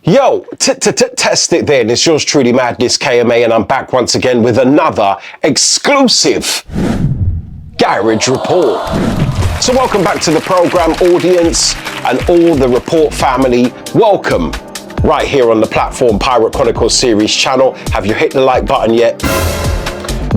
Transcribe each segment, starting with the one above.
Yo, test it then. It's yours truly, Madness KMA, and I'm back once again with another exclusive Garage Report. So welcome back to the program, audience, and all the Report family. Welcome right here on the platform Pirate Chronicles series channel. Have you hit the like button yet?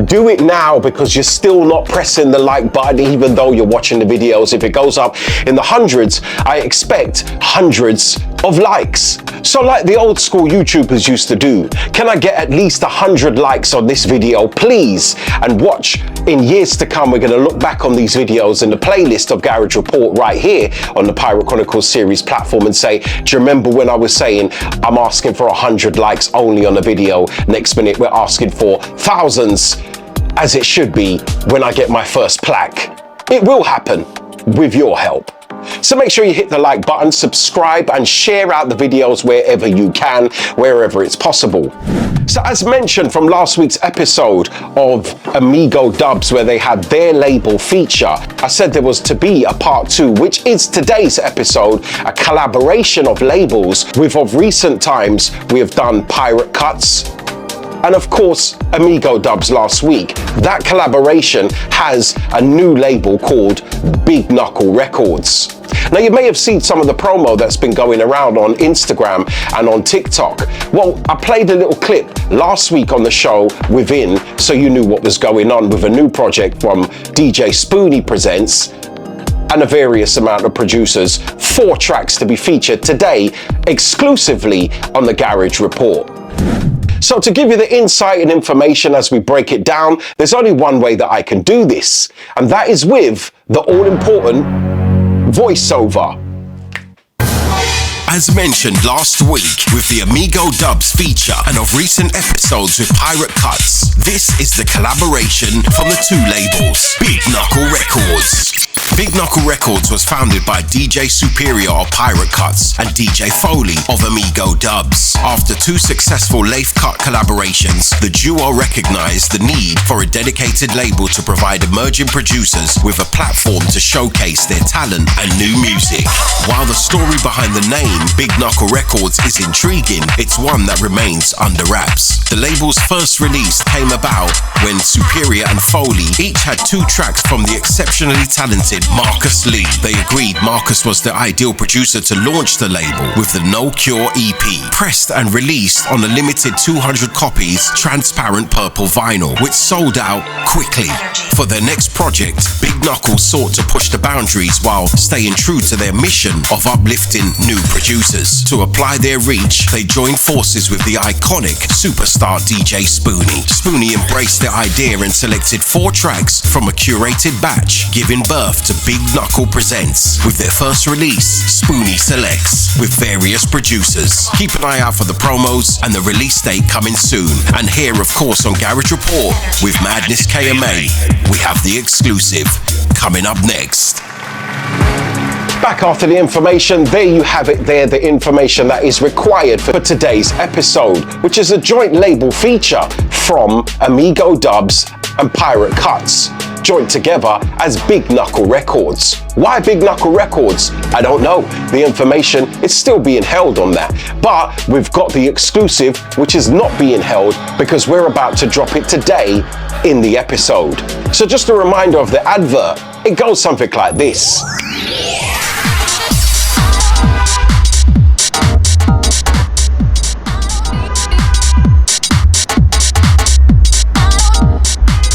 Do it now, because you're still not pressing the like button even though you're watching the videos. If it goes up in the hundreds, I expect hundreds of likes. So like the old school YouTubers used to do, can I get at least 100 likes on this video, please? And watch, in years to come, we're gonna look back on these videos in the playlist of Garage Report right here on the Pirate Chronicles series platform and say, do you remember when I was saying I'm asking for 100 likes only on a video? Next minute, we're asking for thousands, as it should be when I get my first plaque. It will happen with your help. So make sure you hit the like button, subscribe, and share out the videos wherever you can, wherever it's possible. So as mentioned from last week's episode of Amigo Dubs, where they had their label feature, I said there was to be a part 2, which is today's episode, a collaboration of labels with, of recent times, we have done Pirate Cutz, and of course, Amigo Dubs last week. That collaboration has a new label called BIG KNUCKLE Records. Now, you may have seen some of the promo that's been going around on Instagram and on TikTok. Well, I played a little clip last week on the show within, so you knew what was going on with a new project from DJ Spoony Presents and a various amount of producers. 4 tracks to be featured today exclusively on the Garage Report. So to give you the insight and information as we break it down, there's only one way that I can do this, and that is with the all-important voiceover. As mentioned last week with the Amigo Dubs feature and of recent episodes with Pirate Cutz, this is the collaboration from the 2 labels, BIG KNUCKLE Records. BIG KNUCKLE Records was founded by DJ Superior of Pirate Cutz and DJ Foley of Amigo Dubs. After 2 successful Lathe Cut collaborations, the duo recognized the need for a dedicated label to provide emerging producers with a platform to showcase their talent and new music. While the story behind the name BIG KNUCKLE Records is intriguing, it's one that remains under wraps. The label's first release came about when Superior and Foley each had 2 tracks from the exceptionally talented Marcus Lee. They agreed Marcus was the ideal producer to launch the label with the No Cure EP, pressed and released on a limited 200 copies transparent purple vinyl, which sold out quickly. For their next project, BIG KNUCKLE sought to push the boundaries while staying true to their mission of uplifting new producers. To apply their reach, they joined forces with the iconic superstar DJ Spoony. Spoony embraced the idea and selected 4 tracks from a curated batch, giving birth to BIG KNUCKLE Presents, with their first release, Spoony Selects, with various producers. Keep an eye out for the promos and the release date coming soon. And here, of course, on Garage Report with Madness KMA, we have the exclusive coming up next. Back after the information, there you have it there, the information that is required for today's episode, which is a joint label feature from Amigo Dubs and Pirate Cutz, joined together as BIG KNUCKLE Records. Why BIG KNUCKLE Records? I don't know. The information is still being held on that. But we've got the exclusive, which is not being held because we're about to drop it today in the episode. So just a reminder of the advert. It goes something like this.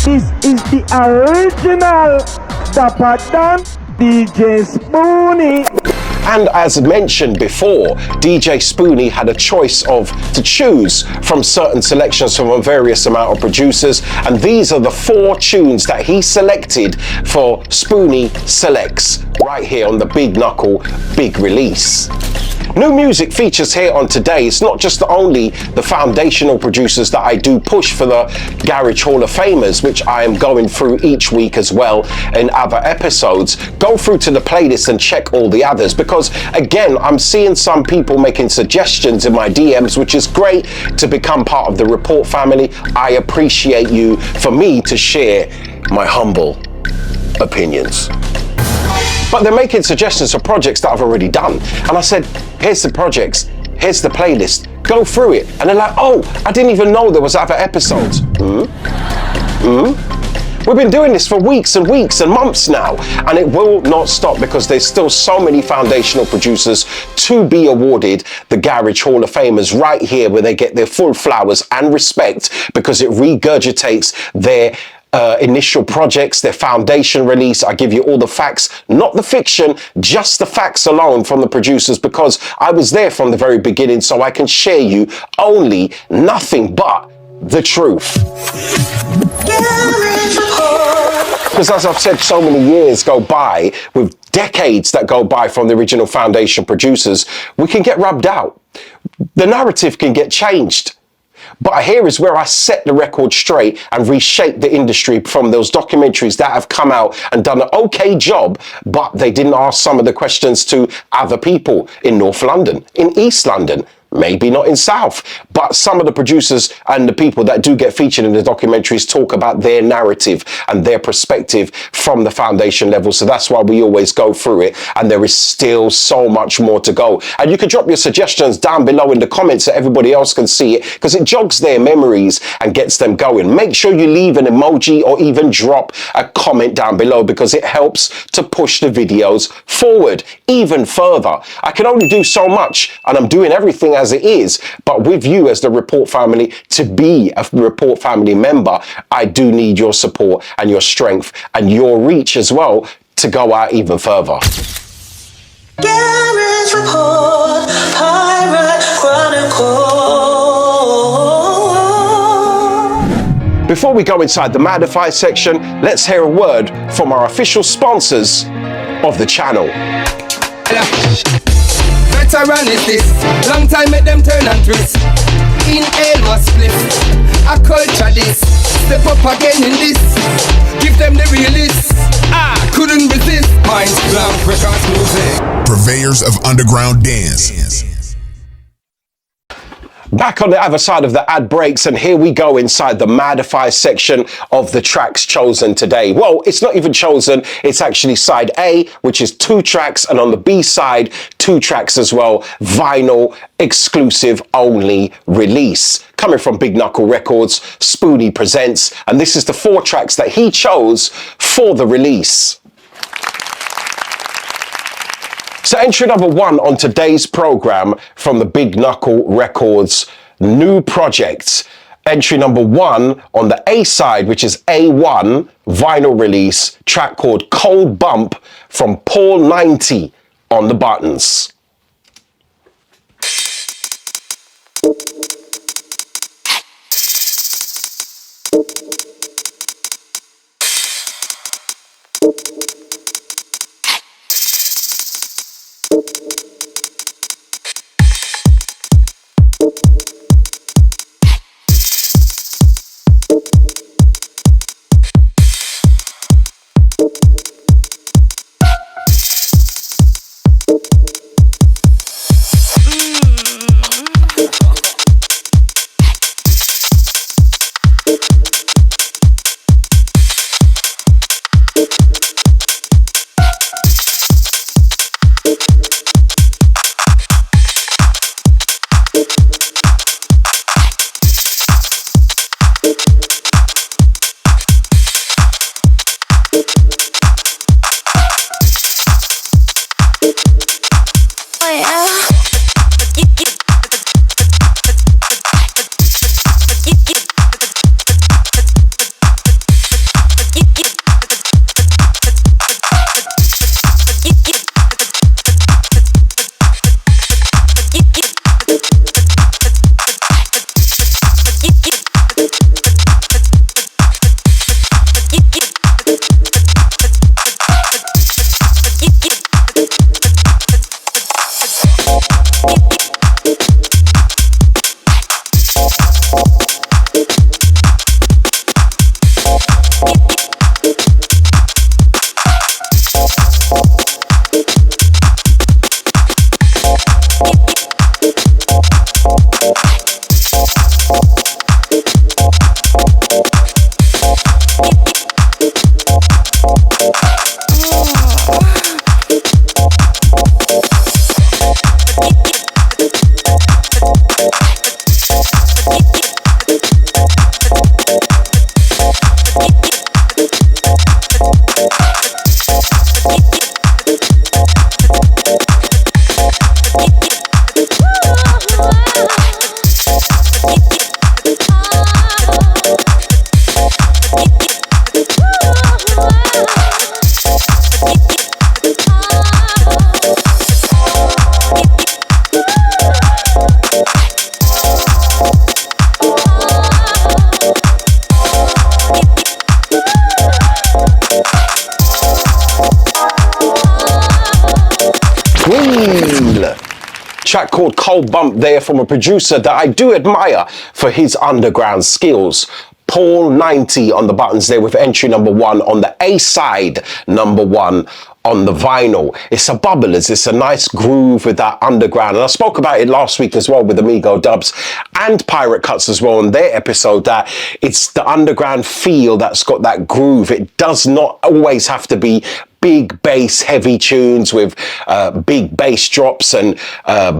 This is the original Dapper Dan DJ Spoony. And as mentioned before, DJ Spoony had a choice to choose from certain selections from a various amount of producers, and these are the 4 tunes that he selected for Spoony Selects right here on the BIG KNUCKLE Big Release. New music features here on today. It's not just only the foundational producers that I do push for the Garage Hall of Famers, which I am going through each week as well in other episodes. Go through to the playlist and check all the others, because again, I'm seeing some people making suggestions in my DMs, which is great to become part of the Report family. I appreciate you for me to share my humble opinions. But they're making suggestions for projects that I've already done. And I said, here's the projects, here's the playlist. Go through it. And they're like, oh, I didn't even know there was other episodes. We've been doing this for weeks and weeks and months now, and it will not stop because there's still so many foundational producers to be awarded the Garage Hall of Famers right here, where they get their full flowers and respect because it regurgitates their initial projects, their foundation release. I give you all the facts, not the fiction, just the facts alone from the producers, because I was there from the very beginning, so I can share you only nothing but the truth. Because as I've said, so many years go by, with decades that go by from the original foundation producers, we can get rubbed out. The narrative can get changed. But here is where I set the record straight and reshape the industry from those documentaries that have come out and done an okay job, but they didn't ask some of the questions to other people in North London, in East London, maybe not in South, but some of the producers and the people that do get featured in the documentaries talk about their narrative and their perspective from the foundation level. So that's why we always go through it, and there is still so much more to go. And you can drop your suggestions down below in the comments so everybody else can see it, because it jogs their memories and gets them going. Make sure you leave an emoji or even drop a comment down below, because it helps to push the videos forward even further. I can only do so much, and I'm doing everything as it is, but with you as the Report family, to be a Report family member, I do need your support and your strength and your reach as well to go out even further. Garage Report, Pirate Chronicle. Before we go inside the Madify section, let's hear a word from our official sponsors of the channel. Veteran is this, long time make them turn and twist. Inhale must split, a culture this. Step up again in this, give them the realest. Couldn't resist, Mind Blank Records music. Purveyors of underground dance. Back on the other side of the ad breaks, and here we go inside the Madify section of the tracks chosen today. Well, it's not even chosen, it's actually side A, which is 2 tracks, and on the B side, 2 tracks as well, vinyl exclusive only release. Coming from Big Knuckle Records, Spoony presents, and this is the 4 tracks that he chose for the release. So entry number 1 on today's program from the Big Knuckle Records new project. Entry number 1 on the A side, which is A1 vinyl release, track called Cold Bump from Paul 90 on the buttons. Track called Cold Bump there from a producer that I do admire for his underground skills. Paul 90 on the buttons there with entry number 1 on the A side, number 1 on the vinyl. It's a bubblers, it's a nice groove with that underground. And I spoke about it last week as well with Amigo Dubs and Pirate Cutz as well on their episode, that it's the underground feel that's got that groove. It does not always have to be big bass heavy tunes with big bass drops and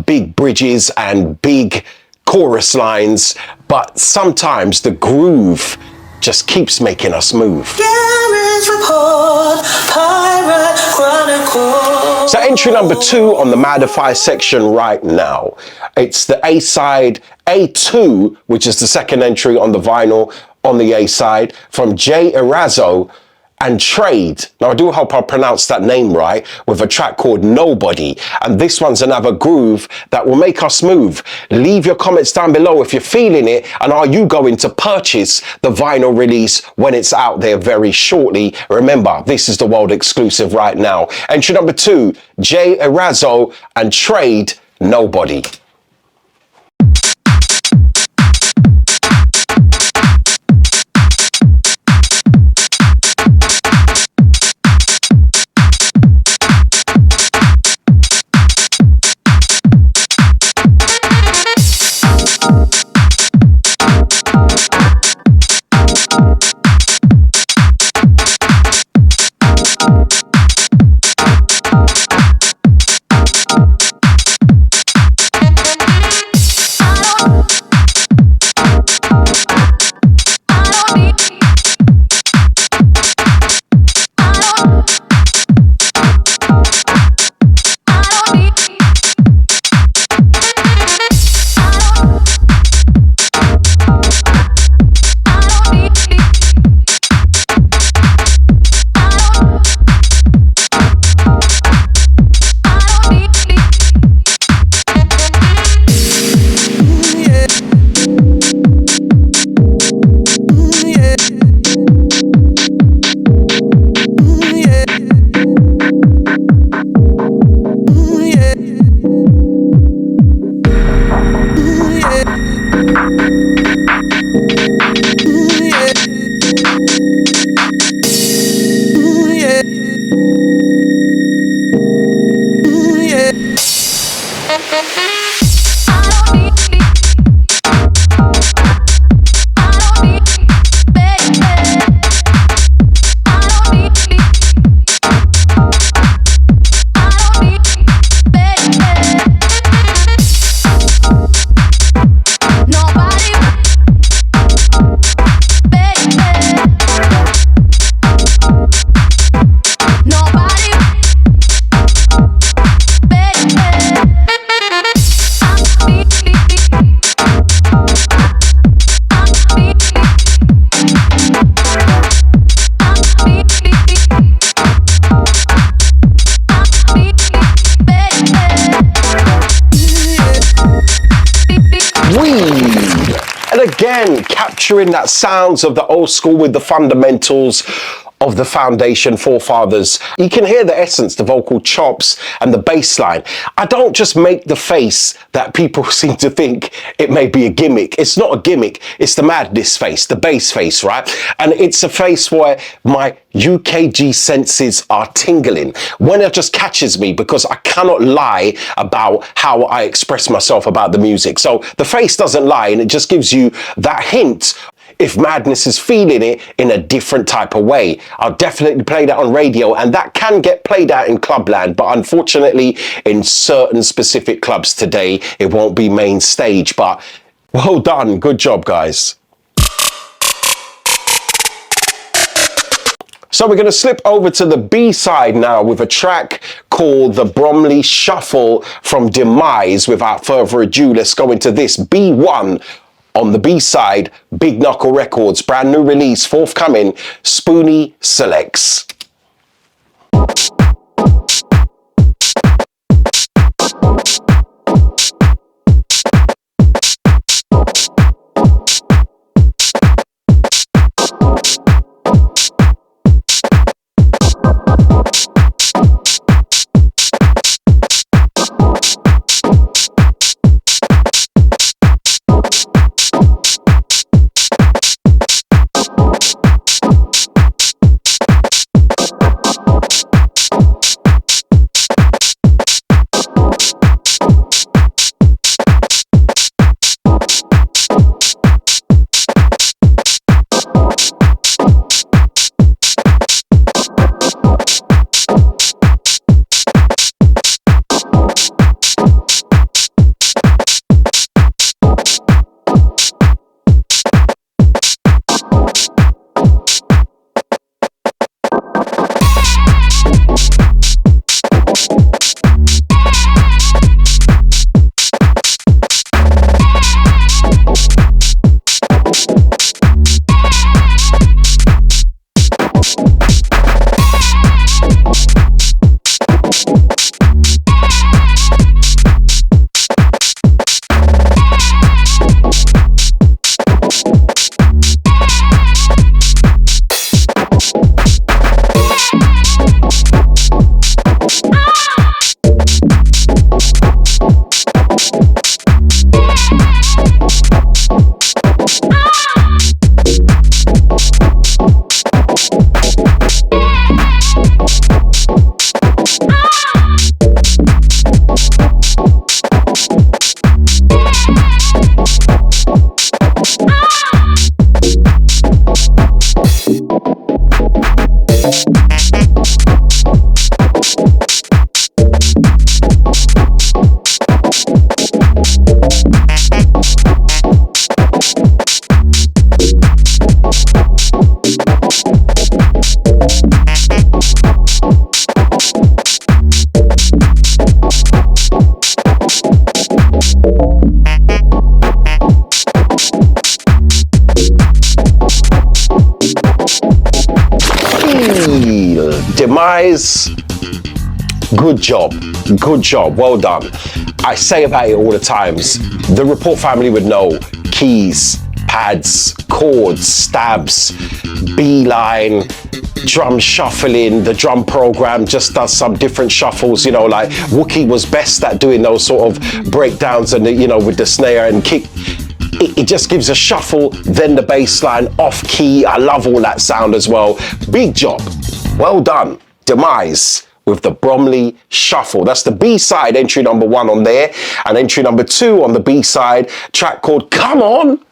big bridges and big chorus lines, but sometimes the groove just keeps making us move. Garage Report, Pirate Chronicles. So entry number 2 on the Modify section right now. It's the A side, A2, which is the second entry on the vinyl on the A side, from Jay Erazo and Trade. Now I do hope I pronounced that name right, with a track called Nobody. And this one's another groove that will make us move. Leave your comments down below if you're feeling it, and are you going to purchase the vinyl release when it's out there very shortly? Remember, this is the world exclusive right now. Entry number 2, Jay Erazo and Trade, Nobody. Again, capturing that sounds of the old school with the fundamentals of the foundation forefathers. You can hear the essence, the vocal chops and the bass line. I don't just make the face that people seem to think it may be a gimmick. It's not a gimmick. It's the madness face, the bass face, right? And it's a face where my UKG senses are tingling when it just catches me, because I cannot lie about how I express myself about the music. So the face doesn't lie, and it just gives you that hint. if Madness is feeling it in a different type of way. I'll definitely play that on radio, and that can get played out in clubland, but unfortunately in certain specific clubs today, it won't be main stage. But well done, good job, guys. So we're going to slip over to the B-side now with a track called The Bromley Shuffle from Demise. Without further ado, let's go into this. B1 on the B-side, Big Knuckle Records, brand new release, forthcoming, Spoony Selects. Demise, good job, well done. I say about it all the times, the Report family would know, keys, pads, chords, stabs, B-line, drum shuffling, the drum program just does some different shuffles, you know, like Wookie was best at doing those sort of breakdowns and, you know, with the snare and kick. It just gives a shuffle, then the bass line off key. I love all that sound as well. Big job. Well done. Demise with the Bromley Shuffle. That's the B-side, entry number 1 on there. And entry number 2 on the B-side, track called Come On.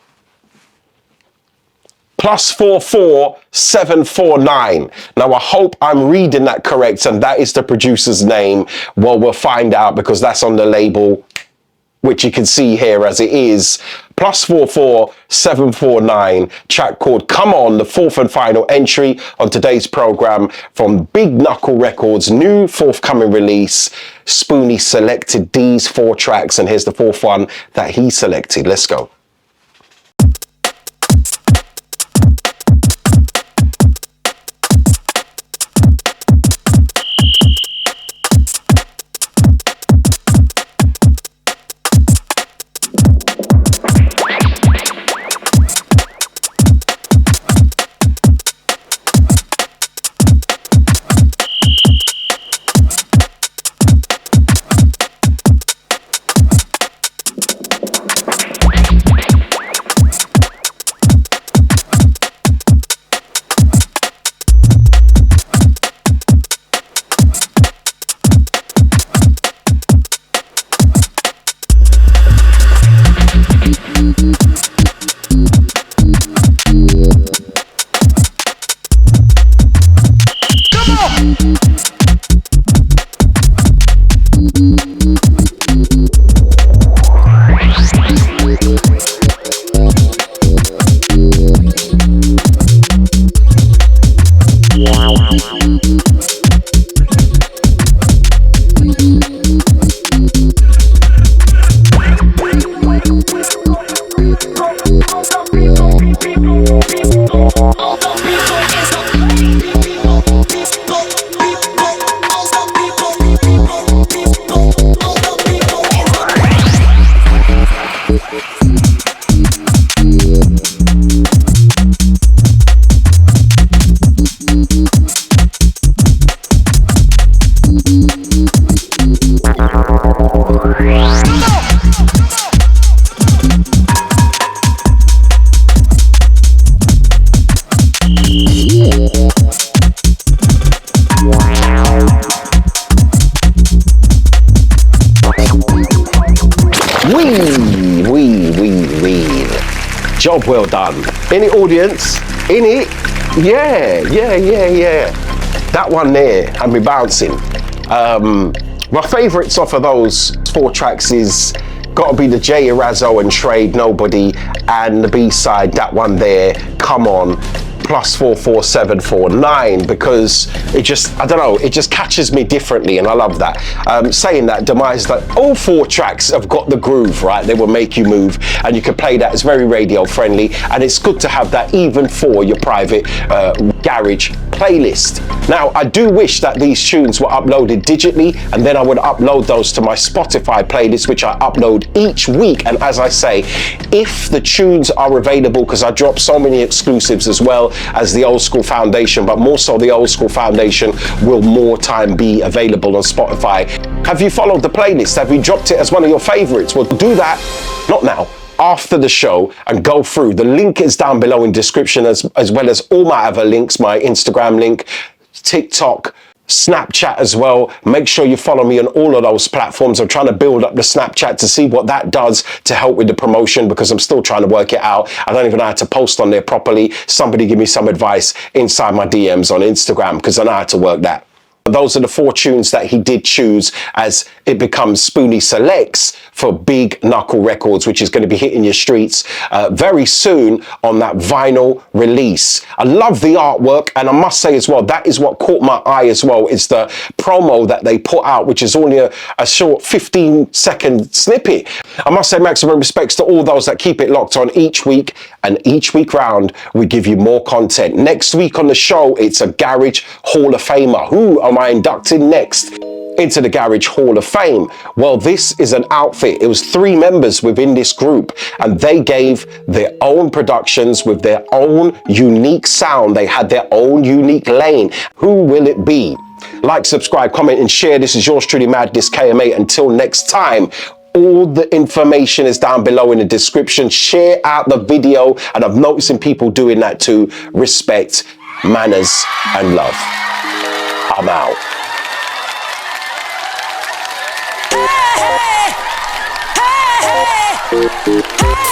+44 749. Now I hope I'm reading that correct and that is the producer's name. Well, we'll find out because that's on the label, which you can see here as it is. +44 749, track called Come On, the 4th and final entry on today's program from Big Knuckle Records, new forthcoming release. Spoony selected these 4 tracks and here's the 4th one that he selected. Let's go. Job well done. Any audience? In it? Yeah. That one there, and me bouncing. My favourites off of those 4 tracks is gotta be the J Razzo and Trade Nobody, and the B-side, that one there, Come On, +44749, because it just, I don't know, it just catches me differently, and I love that. Saying that, Demise, that all 4 tracks have got the groove, right? They will make you move, and you can play that. It's very radio friendly, and it's good to have that even for your private garage playlist. Now, I do wish that these tunes were uploaded digitally, and then I would upload those to my Spotify playlist, which I upload each week. And as I say, if the tunes are available, because I drop so many exclusives as well as the Old School Foundation, but more so the Old School Foundation will more time be available on Spotify. Have you followed the playlist? Have you dropped it as one of your favorites? Well, do that, not now, after the show, and go through. The link is down below in description, as well as all my other links, my Instagram link, TikTok, Snapchat as well. Make sure you follow me on all of those platforms. I'm trying to build up the Snapchat to see what that does to help with the promotion, because I'm still trying to work it out. I don't even know how to post on there properly. Somebody give me some advice inside my DMs on Instagram, because I know how to work that. Those are the 4 tunes that he did choose as it becomes Spoony Selects for Big Knuckle Records, which is going to be hitting your streets very soon on that vinyl release. I love the artwork, and I must say as well, that is what caught my eye as well. It's the promo that they put out, which is only a short 15-second snippet. I must say maximum respects to all those that keep it locked on each week, and each week round we give you more content. Next week on the show, it's a Garage Hall of Famer. Who am I inducting next into the Garage Hall of Fame? Well, this is an outfit. It was 3 members within this group, and they gave their own productions with their own unique sound. They had their own unique lane. Who will it be? Like, subscribe, comment, and share. This is yours truly, Madness KMA. Until next time, all the information is down below in the description. Share out the video, and I'm noticing people doing that too. Respect, manners, and love. I'm out. Hey, hey, hey, hey.